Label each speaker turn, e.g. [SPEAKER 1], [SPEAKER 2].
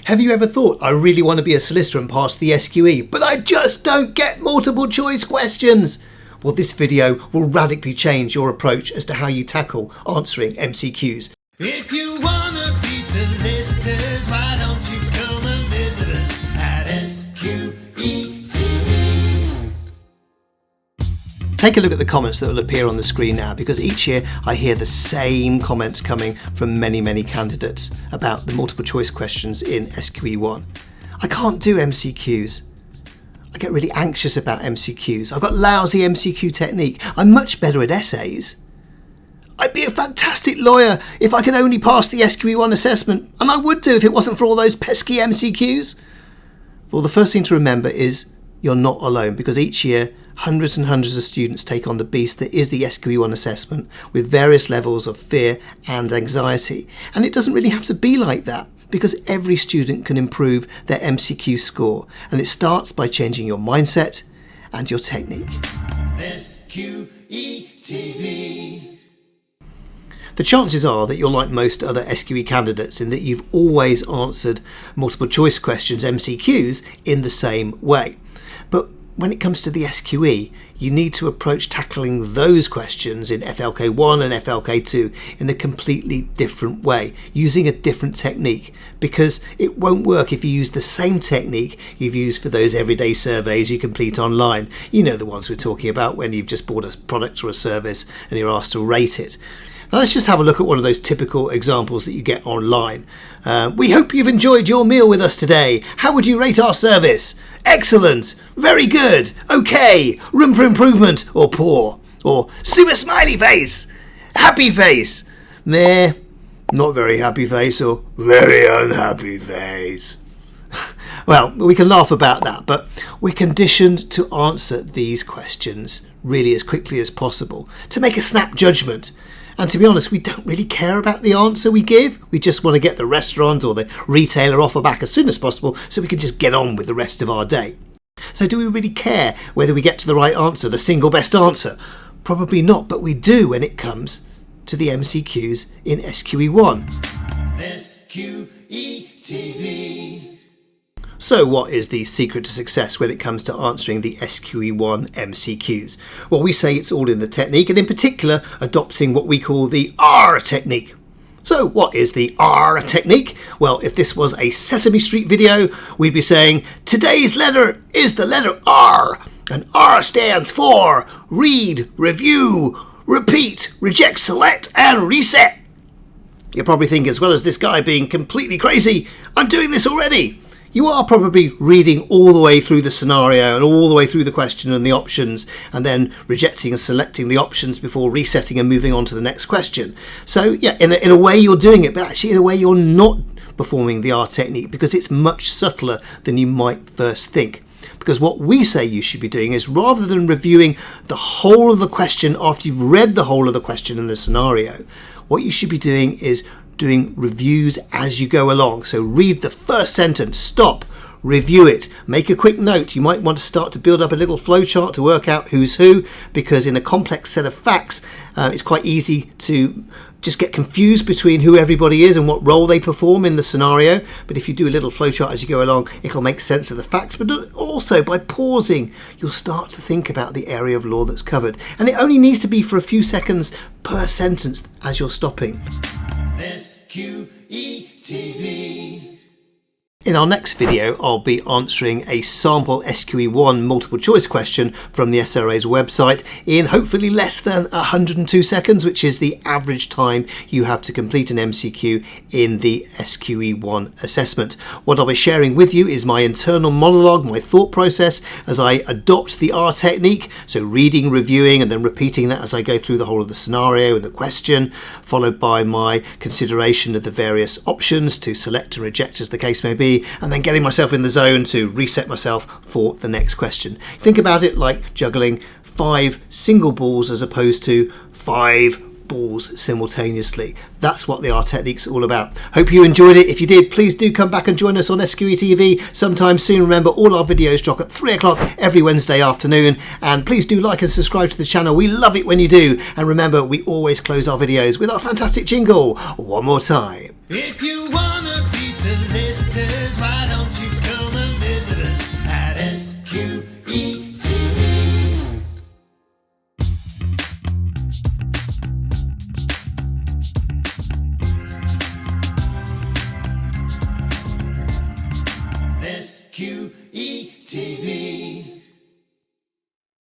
[SPEAKER 1] Have you ever thought, I really want to be a solicitor and pass the SQE, but I just don't get multiple choice questions? Well, this video will radically change your approach as to how you tackle answering MCQs.
[SPEAKER 2] If you want to be solicitors, why don't you come and visit us at SQETV?
[SPEAKER 1] Take a look at the comments that will appear on the screen now, because each year I hear the same comments coming from many candidates about the multiple choice questions in SQE1. I can't do MCQs. I get really anxious about MCQs. I've got lousy MCQ technique. I'm much better at essays. I'd be a fantastic lawyer if I could only pass the SQE1 assessment, and I would do if it wasn't for all those pesky MCQs. Well, the first thing to remember is you're not alone, because each year hundreds and hundreds of students take on the beast that is the SQE1 assessment with various levels of fear and anxiety. And it doesn't really have to be like that, because every student can improve their MCQ score, and it starts by changing your mindset and your technique.
[SPEAKER 2] SQETV.
[SPEAKER 1] The chances are that you're like most other SQE candidates in that you've always answered multiple choice questions, MCQs, in the same way. But when it comes to the SQE, you need to approach tackling those questions in FLK1 and FLK2 in a completely different way, using a different technique, because it won't work if you use the same technique you've used for those everyday surveys you complete online. You know, the ones we're talking about when you've just bought a product or a service and you're asked to rate it. Now let's just have a look at one of those typical examples that you get online. We hope you've enjoyed your meal with us today. How would you rate our service? Excellent, very good, okay, room for improvement, or poor, or super smiley face, happy face, meh, not very happy face, or very unhappy face. Well, we can laugh about that, but we're conditioned to answer these questions really as quickly as possible, to make a snap judgment. And to be honest, we don't really care about the answer we give. We just want to get the restaurant or the retailer off our back as soon as possible so we can just get on with the rest of our day. So do we really care whether we get to the right answer, the single best answer? Probably not, but we do when it comes to the MCQs in SQE1.
[SPEAKER 2] SQETV.
[SPEAKER 1] So what is the secret to success when it comes to answering the SQE1 MCQs? Well, we say it's all in the technique, and in particular adopting what we call the R technique. So what is the R technique? Well, if this was a Sesame Street video, we'd be saying today's letter is the letter R, and R stands for read, review, repeat, reject, select, and reset. You're probably thinking, as well as this guy being completely crazy, I'm doing this already. You are probably reading all the way through the scenario and all the way through the question and the options, and then rejecting and selecting the options before resetting and moving on to the next question. So yeah, in a way you're doing it, but actually in a way you're not performing the R technique, because it's much subtler than you might first think. Because what we say you should be doing is, rather than reviewing the whole of the question after you've read the whole of the question and the scenario, what you should be doing is doing reviews as you go along. So read the first sentence, stop, review it, make a quick note. You might want to start to build up a little flowchart to work out who's who, because in a complex set of facts, it's quite easy to just get confused between who everybody is and what role they perform in the scenario. But if you do a little flowchart as you go along, it'll make sense of the facts. But also, by pausing, you'll start to think about the area of law that's covered. And it only needs to be for a few seconds per sentence as you're stopping.
[SPEAKER 2] SQETV.
[SPEAKER 1] In our next video, I'll be answering a sample SQE1 multiple choice question from the SRA's website in hopefully less than 102 seconds, which is the average time you have to complete an MCQ in the SQE1 assessment. What I'll be sharing with you is my internal monologue, my thought process as I adopt the R technique, so reading, reviewing, and then repeating that as I go through the whole of the scenario and the question, followed by my consideration of the various options to select and reject as the case may be, and then getting myself in the zone to reset myself for the next question. Think about it like juggling 5 single balls as opposed to 5 balls simultaneously. That's what the R technique's all about. Hope you enjoyed it. If you did, please do come back and join us on SQETV sometime soon. Remember, all our videos drop at 3 o'clock every Wednesday afternoon, and please do like and subscribe to the channel. We love it when you do. And remember, we always close our videos with our fantastic jingle one more time.
[SPEAKER 2] If you wanna be solicited solicitors, why don't you come and visit us at SQETV? SQETV.